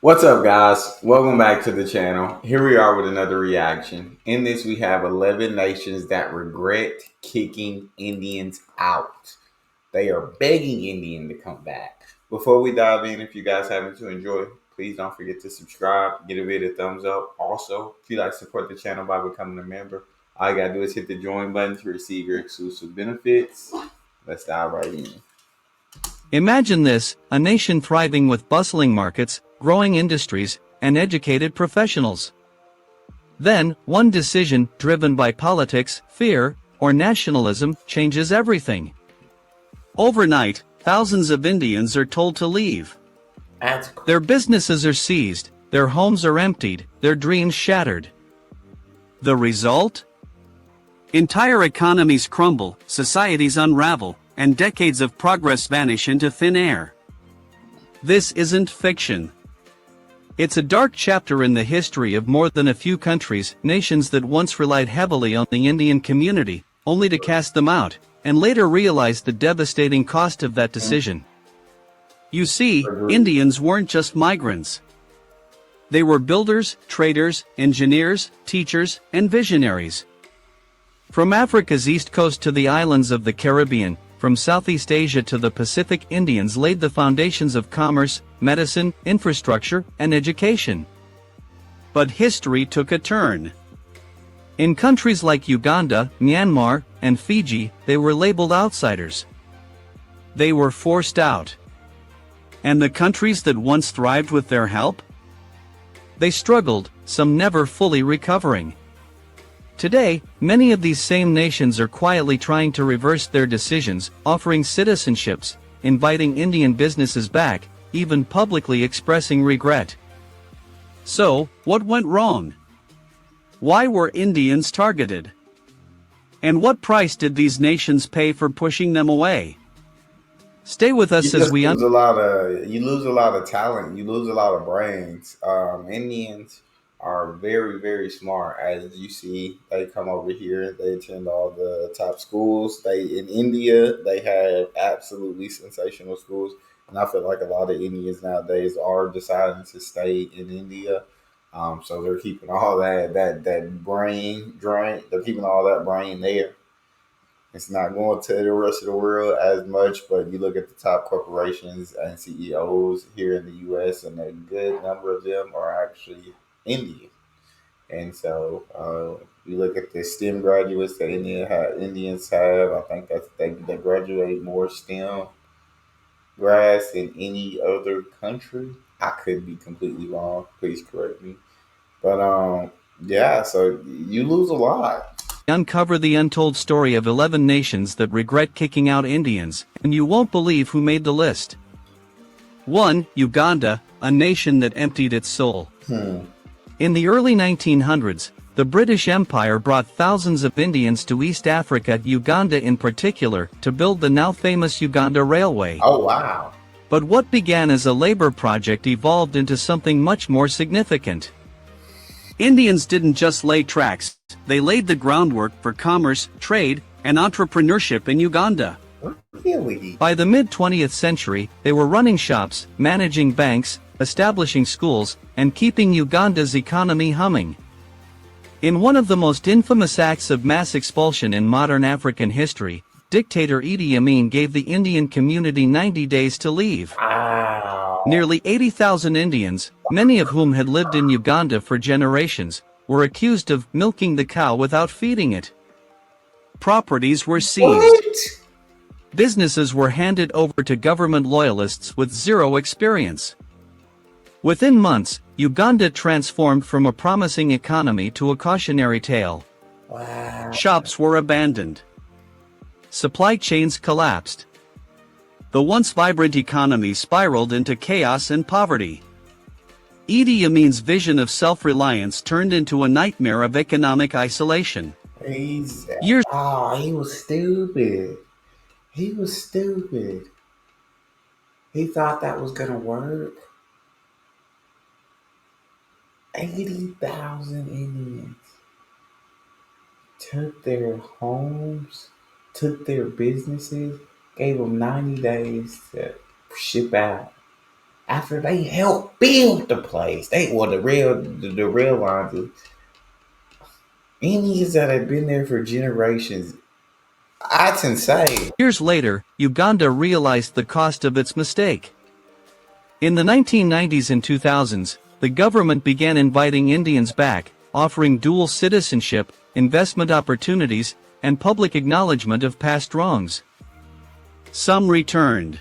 What's up, guys? Welcome back to the channel. Here we are with another reaction. In this, we have 11 nations that regret kicking Indians out. They are begging Indian to come back. Before we dive in, if you guys happen to enjoy, please don't forget to subscribe, give a video a thumbs up. Also, if you like to support the channel by becoming a member, all you gotta do is hit the join button to receive your exclusive benefits. Let's dive right in. Imagine this, a nation thriving with bustling markets, growing industries, and educated professionals. Then, one decision, driven by politics, fear, or nationalism, changes everything. Overnight, thousands of Indians are told to leave. That's Their businesses are seized, their homes are emptied, their dreams shattered. The result? Entire economies crumble, societies unravel, and decades of progress vanish into thin air. This isn't fiction. It's a dark chapter in the history of more than a few countries, nations that once relied heavily on the Indian community, only to cast them out, and later realize the devastating cost of that decision. You see, Indians weren't just migrants. They were builders, traders, engineers, teachers, and visionaries. From Africa's east coast to the islands of the Caribbean, from Southeast Asia to the Pacific, Indians laid the foundations of commerce, medicine, infrastructure, and education. But history took a turn. In countries like Uganda, Myanmar, and Fiji, they were labeled outsiders. They were forced out. And the countries that once thrived with their help? They struggled, some never fully recovering. Today, many of these same nations are quietly trying to reverse their decisions, offering citizenships, inviting Indian businesses back, even publicly expressing regret. So, what went wrong? Why were Indians targeted? And what price did these nations pay for pushing them away? Stay with us as we you lose a lot of talent. You lose a lot of brains. Indians are very, very smart. As you see, they come over here. They attend all the top schools. They in India, they have absolutely sensational schools. And I feel like a lot of Indians nowadays are deciding to stay in India. So they're keeping all that brain drain. They're keeping all that brain there. It's not going to the rest of the world as much, but you look at the top corporations and CEOs here in the U.S., and a good number of them are actually Indian. And so you look at the STEM graduates that Indians have. I think they graduate more STEM grads than any other country. I could be completely wrong. Please correct me. But yeah, so you lose a lot. uncover the untold story of 11 nations that regret kicking out Indians, and you won't believe who made the list. 1. Uganda, a nation that emptied its soul. In the early 1900s, the British Empire brought thousands of Indians to East Africa, Uganda in particular, to build the now famous Uganda Railway. Oh wow! But what began as a labor project evolved into something much more significant. Indians didn't just lay tracks, they laid the groundwork for commerce, trade, and entrepreneurship in Uganda. Really? By the mid-20th century, they were running shops, managing banks, establishing schools, and keeping Uganda's economy humming. In one of the most infamous acts of mass expulsion in modern African history, dictator Idi Amin gave the Indian community 90 days to leave. Wow! Nearly 80,000 Indians, many of whom had lived in Uganda for generations, were accused of milking the cow without feeding it. Properties were seized. What? Businesses were handed over to government loyalists with zero experience. Within months, Uganda transformed from a promising economy to a cautionary tale. Wow! Shops were abandoned. Supply chains collapsed. The once vibrant economy spiraled into chaos and poverty. Idi Amin's vision of self-reliance turned into a nightmare of economic isolation. Years Oh, he was stupid. He was stupid. He thought that was gonna work. 80,000 Indians took their homes, took their businesses, gave them 90 days to ship out. after they helped build the place. The real ones is Indians that have been there for generations. That's insane. Years later, Uganda realized the cost of its mistake. In the 1990s and 2000s, the government began inviting Indians back, offering dual citizenship, investment opportunities, and public acknowledgement of past wrongs. Some returned.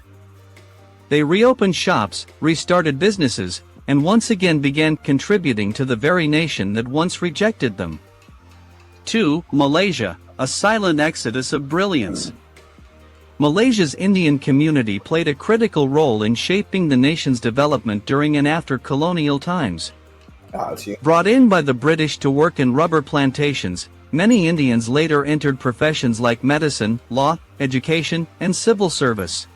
They reopened shops, restarted businesses, and once again began contributing to the very nation that once rejected them. 2. Malaysia, a silent exodus of brilliance. Malaysia's Indian community played a critical role in shaping the nation's development during and after colonial times. Brought in by the British to work in rubber plantations, many Indians later entered professions like medicine, law, education, and civil service.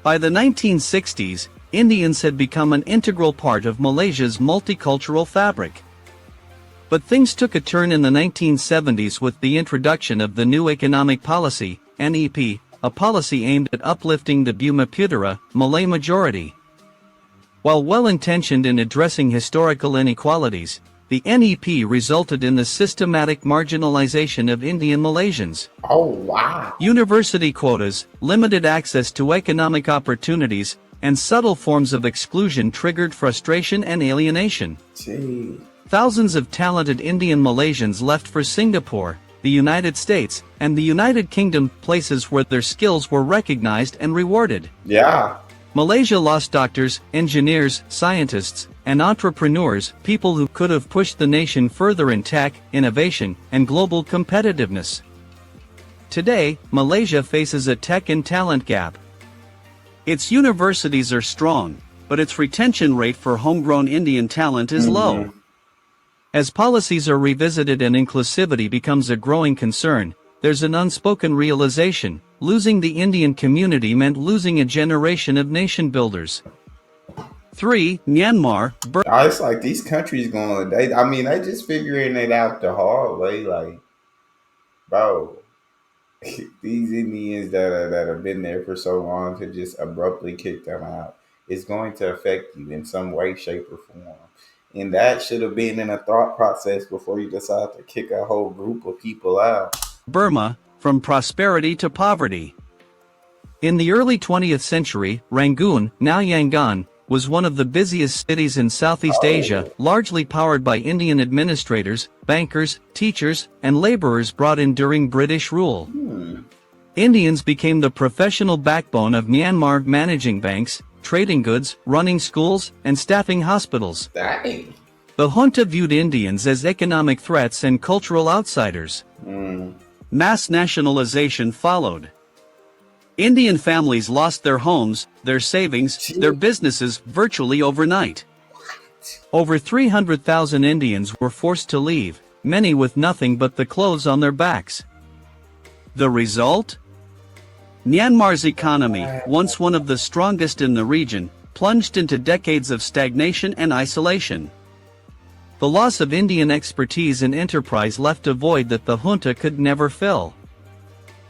By the 1960s, Indians had become an integral part of Malaysia's multicultural fabric. But things took a turn in the 1970s with the introduction of the New Economic Policy, NEP, a policy aimed at uplifting the Bumiputera, Malay majority. While well-intentioned in addressing historical inequalities, the NEP resulted in the systematic marginalization of Indian Malaysians. Oh, wow. University quotas, limited access to economic opportunities, and subtle forms of exclusion triggered frustration and alienation. Gee. Thousands of talented Indian Malaysians left for Singapore, the United States, and the United Kingdom, places where their skills were recognized and rewarded. Yeah. Malaysia lost doctors, engineers, scientists, and entrepreneurs, people who could have pushed the nation further in tech, innovation, and global competitiveness. Today, Malaysia faces a tech and talent gap. Its universities are strong, but its retention rate for homegrown Indian talent is low. As policies are revisited and inclusivity becomes a growing concern, there's an unspoken realization: losing the Indian community meant losing a generation of nation builders. 3. Myanmar, It's like these countries they just figuring it out the hard way. Like, bro, these Indians that have been there for so long, to just abruptly kick them out, it's going to affect you in some way, shape, or form. And that should have been in a thought process before you decide to kick a whole group of people out. Burma, from prosperity to poverty. In the early 20th century, Rangoon, now Yangon, was one of the busiest cities in Southeast Asia, largely powered by Indian administrators, bankers, teachers, and laborers brought in during British rule. Indians became the professional backbone of Myanmar, managing banks, trading goods, running schools, and staffing hospitals. Dang. The junta viewed Indians as economic threats and cultural outsiders. Mass nationalization followed. Indian families lost their homes, their savings, their businesses virtually overnight. Over 300,000 Indians were forced to leave, many with nothing but the clothes on their backs. The result? Myanmar's economy, once one of the strongest in the region, plunged into decades of stagnation and isolation. The loss of Indian expertise and enterprise left a void that the junta could never fill.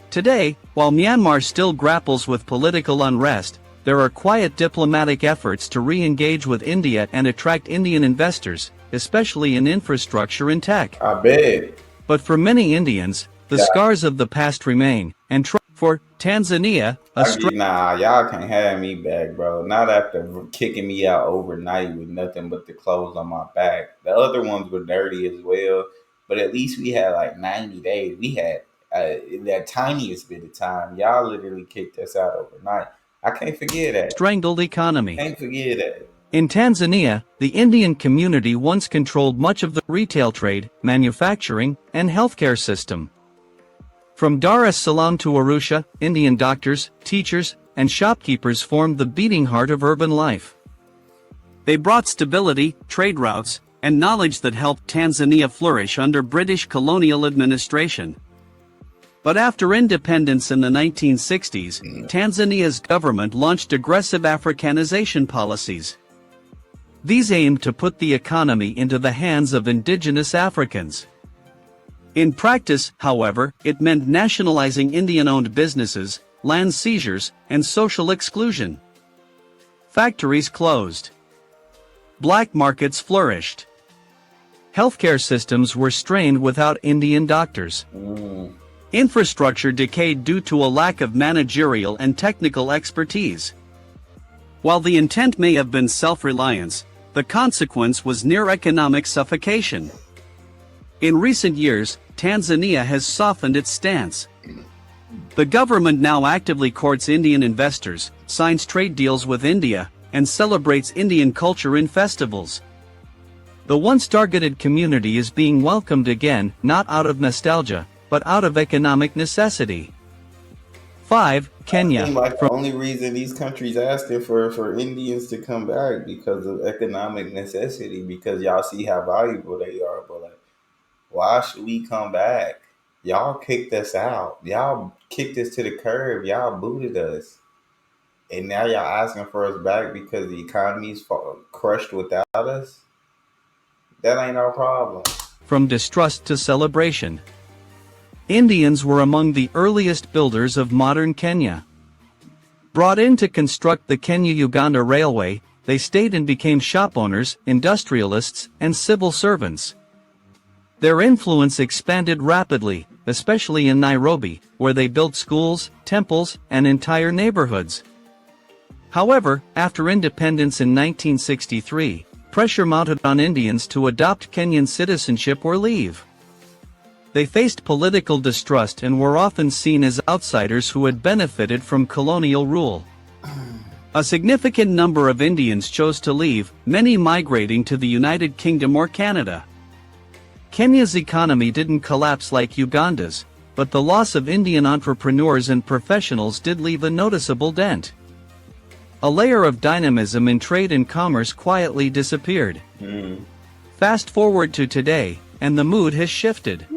Today, while Myanmar still grapples with political unrest, there are quiet diplomatic efforts to re-engage with India and attract Indian investors, especially in infrastructure and tech. I bet. But for many Indians, the scars of the past remain, and for Tanzania, nah, y'all can't have me back, bro. Not after kicking me out overnight with nothing but the clothes on my back. The other ones were dirty as well, but at least we had like 90 days. We had that tiniest bit of time. Y'all literally kicked us out overnight. I can't forget that. Strangled economy. Can't forget that. In Tanzania, the Indian community once controlled much of the retail trade, manufacturing, and healthcare system. From Dar es Salaam to Arusha, Indian doctors, teachers, and shopkeepers formed the beating heart of urban life. They brought stability, trade routes, and knowledge that helped Tanzania flourish under British colonial administration. But after independence in the 1960s, Tanzania's government launched aggressive Africanization policies. These aimed to put the economy into the hands of indigenous Africans. In practice, however, it meant nationalizing Indian-owned businesses, land seizures, and social exclusion. Factories closed. Black markets flourished. Healthcare systems were strained without Indian doctors. Mm. Infrastructure decayed due to a lack of managerial and technical expertise. While the intent may have been self-reliance, the consequence was near economic suffocation. In recent years, Tanzania has softened its stance. The government now actively courts Indian investors, signs trade deals with India, and celebrates Indian culture in festivals. The once targeted community is being welcomed again, not out of nostalgia, but out of economic necessity. 5. I Kenya. think like the only reason these countries asking for Indians to come back because of economic necessity, because y'all see how valuable they are. But like, why should we come back? Y'all kicked us out. Y'all kicked us to the curb. Y'all booted us. And now y'all asking for us back because the economy's crushed without us? That ain't our problem. From distrust to celebration. Indians were among the earliest builders of modern Kenya. Brought in to construct the Kenya-Uganda Railway, they stayed and became shop owners, industrialists, and civil servants. Their influence expanded rapidly, especially in Nairobi, where they built schools, temples, and entire neighborhoods. However, after independence in 1963, pressure mounted on Indians to adopt Kenyan citizenship or leave. They faced political distrust and were often seen as outsiders who had benefited from colonial rule. A significant number of Indians chose to leave, many migrating to the United Kingdom or Canada. Kenya's economy didn't collapse like Uganda's, but the loss of Indian entrepreneurs and professionals did leave a noticeable dent. A layer of dynamism in trade and commerce quietly disappeared. Fast forward to today, and the mood has shifted.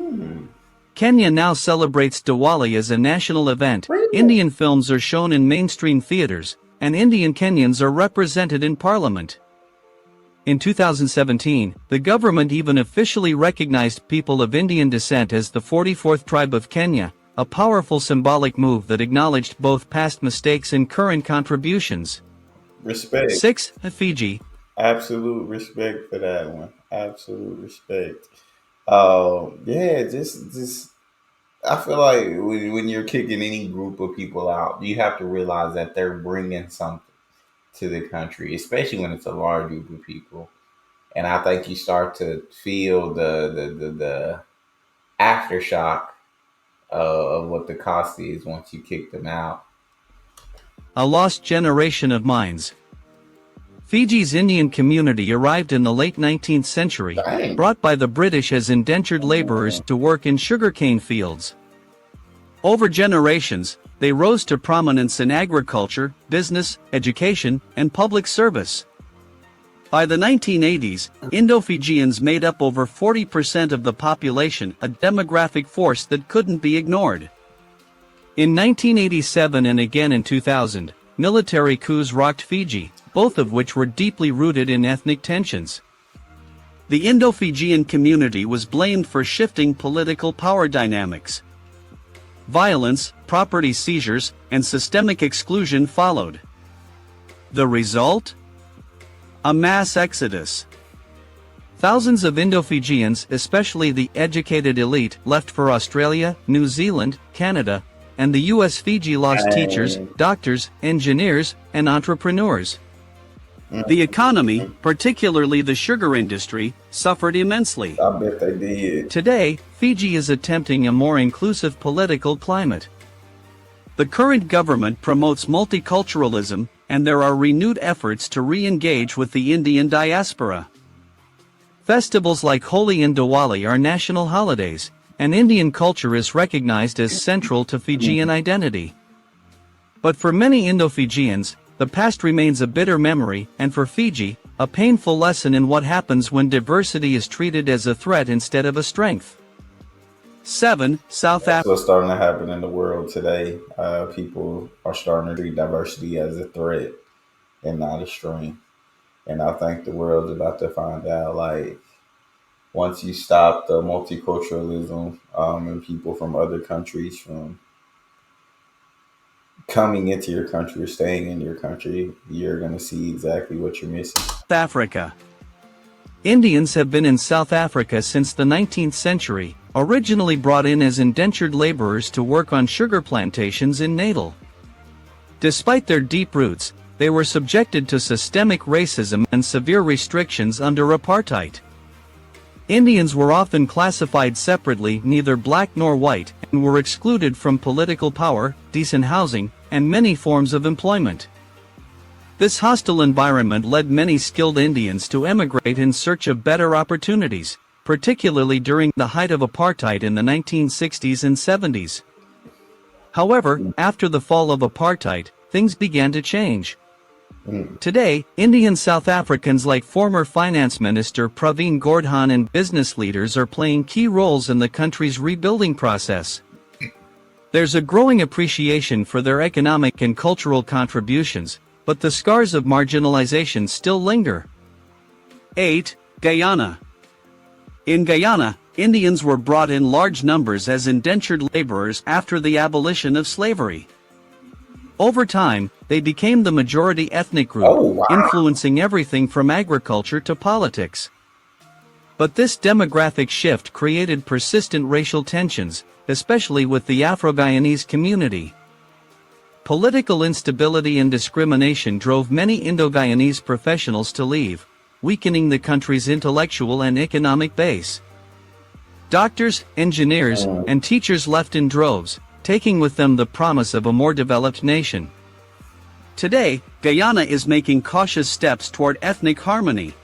Kenya now celebrates Diwali as a national event, Indian films are shown in mainstream theaters, and Indian Kenyans are represented in parliament. In 2017, the government even officially recognized people of Indian descent as the 44th tribe of Kenya, a powerful symbolic move that acknowledged both past mistakes and current contributions. Respect. 6. Fiji. Absolute respect for that one. Absolute respect. Yeah, just I feel like when you're kicking any group of people out, you have to realize that they're bringing something to the country, especially when it's a large group of people. And I think you start to feel the aftershock of what the cost is once you kick them out. A lost generation of minds. Fiji's Indian community arrived in the late 19th century, Dang. brought by the British as indentured laborers to work in sugarcane fields. Over generations, they rose to prominence in agriculture, business, education, and public service. By the 1980s, Indo-Fijians made up over 40% of the population, a demographic force that couldn't be ignored. In 1987 and again in 2000, military coups rocked Fiji, both of which were deeply rooted in ethnic tensions. The Indo-Fijian community was blamed for shifting political power dynamics. Violence, property seizures, and systemic exclusion followed. The result? A mass exodus. Thousands of Indo-Fijians, especially the educated elite, left for Australia, New Zealand, Canada, and the US. Fiji lost teachers, doctors, engineers, and entrepreneurs. The economy, particularly the sugar industry, suffered immensely. I bet they did. Today, Fiji is attempting a more inclusive political climate. The current government promotes multiculturalism, and there are renewed efforts to re-engage with the Indian diaspora. Festivals like Holi and Diwali are national holidays, and Indian culture is recognized as central to Fijian identity. But for many Indo-Fijians, the past remains a bitter memory, and for Fiji, a painful lesson in what happens when diversity is treated as a threat instead of a strength. 7. South That's Africa. what's starting to happen in the world today. People are starting to treat diversity as a threat and not a strength. And I think the world's about to find out, like, once you stop the multiculturalism and people from other countries from coming into your country or staying in your country, you're going to see exactly what you're missing. Africa. Indians have been in South Africa since the 19th century, originally brought in as indentured laborers to work on sugar plantations in Natal. Despite their deep roots, they were subjected to systemic racism and severe restrictions under apartheid. Indians were often classified separately, neither black nor white, and were excluded from political power, decent housing, and many forms of employment. This hostile environment led many skilled Indians to emigrate in search of better opportunities, particularly during the height of apartheid in the 1960s and 70s. However, after the fall of apartheid, things began to change. Today, Indian South Africans like former Finance Minister Pravin Gordhan and business leaders are playing key roles in the country's rebuilding process. There's a growing appreciation for their economic and cultural contributions, but the scars of marginalization still linger. 8. Guyana. In Guyana, Indians were brought in large numbers as indentured laborers after the abolition of slavery. Over time, they became the majority ethnic group, influencing everything from agriculture to politics. But this demographic shift created persistent racial tensions, especially with the Afro-Guyanese community. Political instability and discrimination drove many Indo-Guyanese professionals to leave, weakening the country's intellectual and economic base. Doctors, engineers, and teachers left in droves, taking with them the promise of a more developed nation. Today, Guyana is making cautious steps toward ethnic harmony.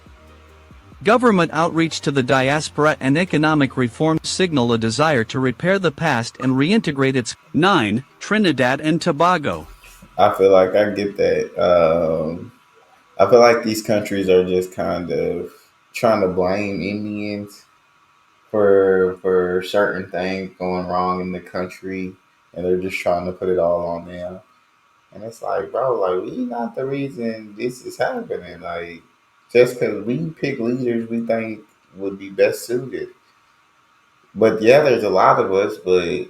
Government outreach to the diaspora and economic reforms signal a desire to repair the past and reintegrate its. 9. Trinidad and Tobago. I feel like I get that. I feel like these countries are just kind of trying to blame Indians for certain things going wrong in the country, and they're just trying to put it all on them. And it's like, bro, like we not the reason this is happening. Like just because we pick leaders we think would be best suited. But yeah, there's a lot of us, but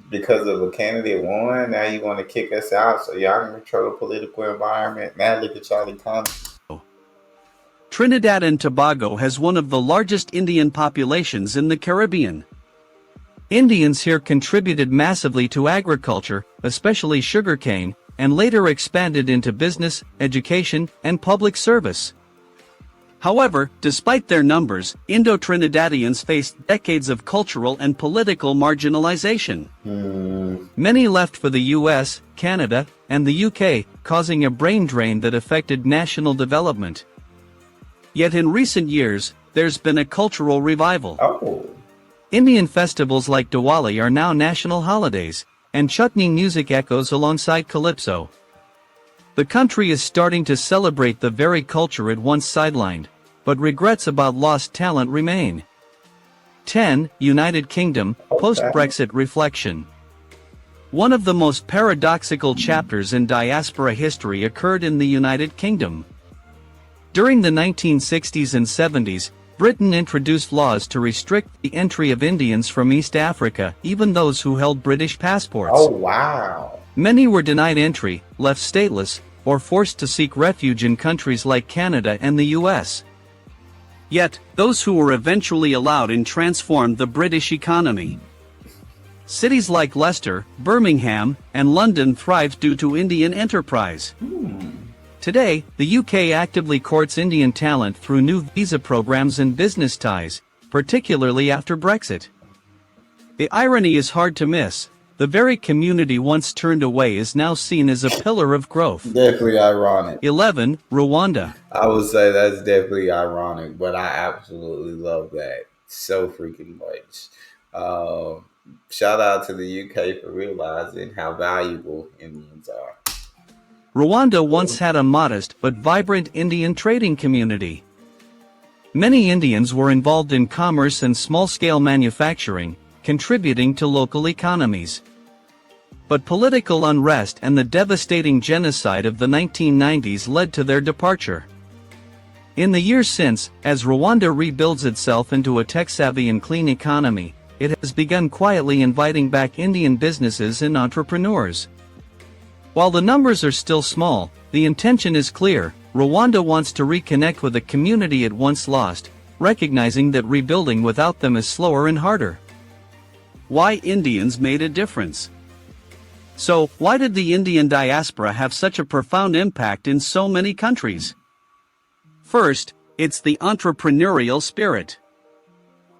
because of a candidate won, now you want to kick us out so y'all can control the political environment. Now look at Charlie Thomas. Trinidad and Tobago has one of the largest Indian populations in the Caribbean. Indians here contributed massively to agriculture, especially sugarcane, and later expanded into business, education, and public service. However, despite their numbers, Indo-Trinidadians faced decades of cultural and political marginalization. Many left for the US, Canada, and the UK, causing a brain drain that affected national development. Yet in recent years, there's been a cultural revival. Indian festivals like Diwali are now national holidays, and chutney music echoes alongside calypso. The country is starting to celebrate the very culture it once sidelined, but regrets about lost talent remain. 10. United Kingdom, post-Brexit reflection. One of the most paradoxical chapters in diaspora history occurred in the United Kingdom. During the 1960s and 70s, Britain introduced laws to restrict the entry of Indians from East Africa, even those who held British passports. Many were denied entry, left stateless, or forced to seek refuge in countries like Canada and the US. Yet, those who were eventually allowed in transformed the British economy. Cities like Leicester, Birmingham, and London thrived due to Indian enterprise. Today, the UK actively courts Indian talent through new visa programs and business ties, particularly after Brexit. The irony is hard to miss. The very community once turned away is now seen as a pillar of growth. Definitely ironic. 11. Rwanda. I would say that's definitely ironic, but I absolutely love that so freaking much. Shout out to the UK for realizing how valuable Indians are. Rwanda once had a modest but vibrant Indian trading community. Many Indians were involved in commerce and small-scale manufacturing, contributing to local economies. But political unrest and the devastating genocide of the 1990s led to their departure. In the years since, as Rwanda rebuilds itself into a tech-savvy and clean economy, it has begun quietly inviting back Indian businesses and entrepreneurs. While the numbers are still small, the intention is clear. Rwanda wants to reconnect with a community it once lost, recognizing that rebuilding without them is slower and harder. Why Indians made a difference. So, why did the Indian diaspora have such a profound impact in so many countries? First, it's the entrepreneurial spirit.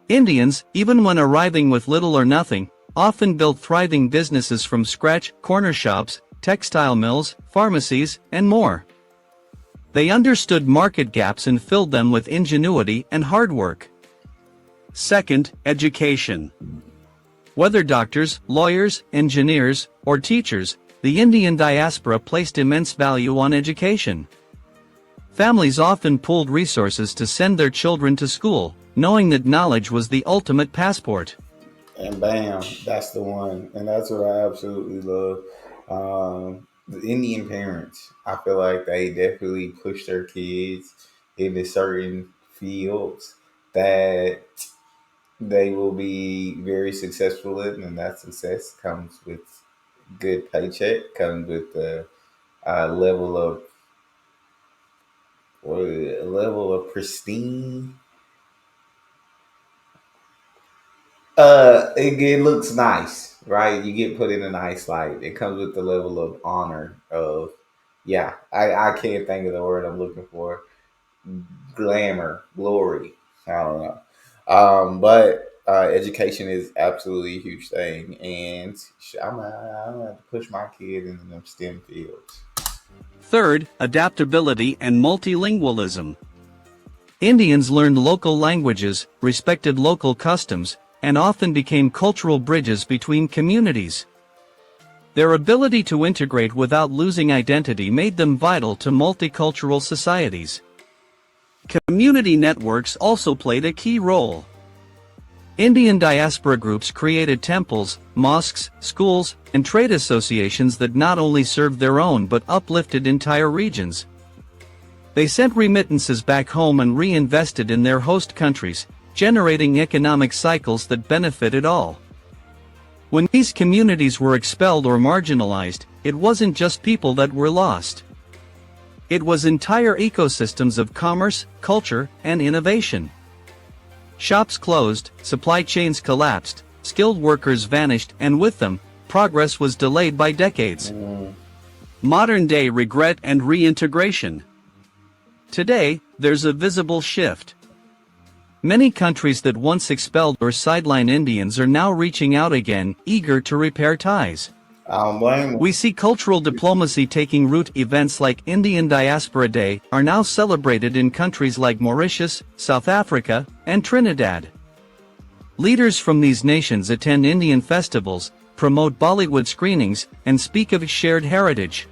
Indians, even when arriving with little or nothing, often built thriving businesses from scratch: corner shops, textile mills, pharmacies, and more. They understood market gaps and filled them with ingenuity and hard work. Second, education. Whether doctors, lawyers, engineers, or teachers, the Indian diaspora placed immense value on education. Families often pooled resources to send their children to school, knowing that knowledge was the ultimate passport. And bam, that's the one. And that's what I absolutely love. The Indian parents, I feel like they definitely push their kids into certain fields that they will be very successful in, and that success comes with good paycheck, comes with the level of pristine. It looks nice, right? You get put in a nice light. It comes with the level of honor of, yeah. I can't think of the word I'm looking for. Glamour, glory. I don't know. But education is absolutely a huge thing, and I'm gonna have to push my kid into them STEM fields. Third, adaptability and multilingualism. Indians learned local languages, respected local customs, and often became cultural bridges between communities. Their ability to integrate without losing identity made them vital to multicultural societies. Community networks also played a key role. Indian diaspora groups created temples, mosques, schools, and trade associations that not only served their own but uplifted entire regions. They sent remittances back home and reinvested in their host countries, generating economic cycles that benefited all. When these communities were expelled or marginalized, it wasn't just people that were lost. It was entire ecosystems of commerce, culture, and innovation. Shops closed, supply chains collapsed, skilled workers vanished, and with them, progress was delayed by decades. Modern-day regret and reintegration. Today, there's a visible shift. Many countries that once expelled or sidelined Indians are now reaching out again, eager to repair ties. I don't blame them. We see cultural diplomacy taking root. Events like Indian Diaspora Day are now celebrated in countries like Mauritius, South Africa, and Trinidad. Leaders from these nations attend Indian festivals, promote Bollywood screenings, and speak of shared heritage.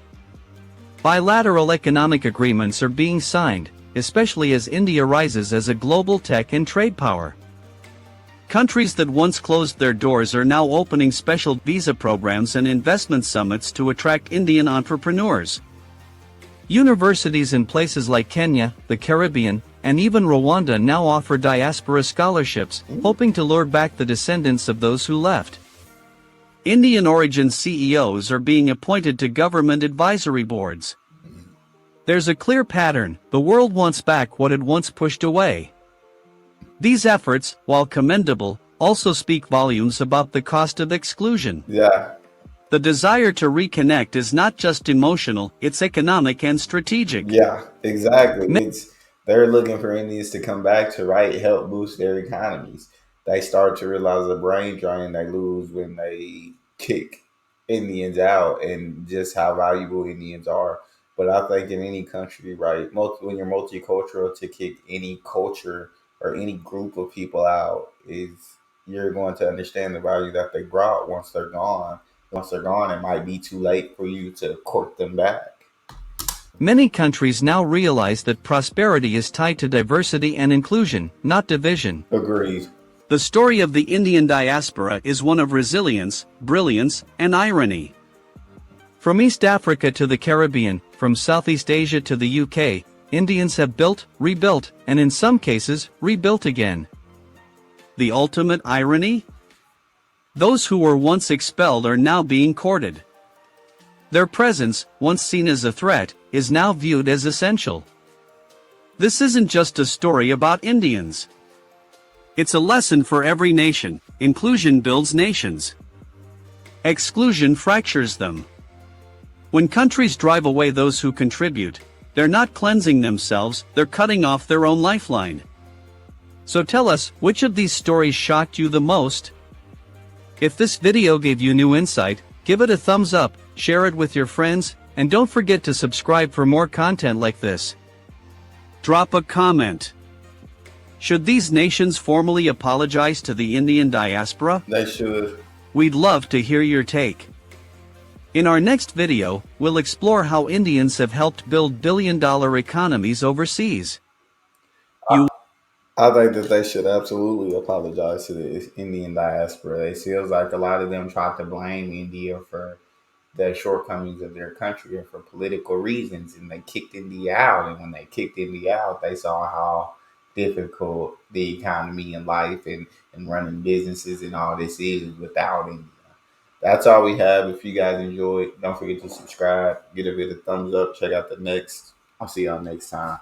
Bilateral economic agreements are being signed, especially as India rises as a global tech and trade power. Countries that once closed their doors are now opening special visa programs and investment summits to attract Indian entrepreneurs. Universities in places like Kenya, the Caribbean, and even Rwanda now offer diaspora scholarships, hoping to lure back the descendants of those who left. Indian origin CEOs are being appointed to government advisory boards. There's a clear pattern: the world wants back what it once pushed away. These efforts, while commendable, also speak volumes about the cost of exclusion. Yeah. The desire to reconnect is not just emotional, it's economic and strategic. Yeah, exactly. They're looking for Indians to come back to help boost their economies. They start to realize the brain drain they lose when they kick Indians out, and just how valuable Indians are. But I think in any country, when you're multicultural, to kick any culture or any group of people out is, you're going to understand the value that they brought once they're gone. Once they're gone, it might be too late for you to court them back. Many countries now realize that prosperity is tied to diversity and inclusion, not division. Agreed. The story of the Indian diaspora is one of resilience, brilliance, and irony. From East Africa to the Caribbean, from Southeast Asia to the UK, Indians have built, rebuilt, and in some cases, rebuilt again. The ultimate irony? Those who were once expelled are now being courted. Their presence, once seen as a threat, is now viewed as essential. This isn't just a story about Indians. It's a lesson for every nation. Inclusion builds nations. Exclusion fractures them. When countries drive away those who contribute, they're not cleansing themselves, they're cutting off their own lifeline. So tell us, which of these stories shocked you the most? If this video gave you new insight, give it a thumbs up, share it with your friends, and don't forget to subscribe for more content like this. Drop a comment. Should these nations formally apologize to the Indian diaspora? They should. We'd love to hear your take. In our next video, we'll explore how Indians have helped build billion-dollar economies overseas. I think that they should absolutely apologize to the Indian diaspora. It feels like a lot of them tried to blame India for the shortcomings of their country and for political reasons, and they kicked India out. And when they kicked India out, they saw how difficult the economy and life and running businesses and all this is without India. That's all we have. If you guys enjoyed, don't forget to subscribe, give it a thumbs up, check out the next. I'll see y'all next time.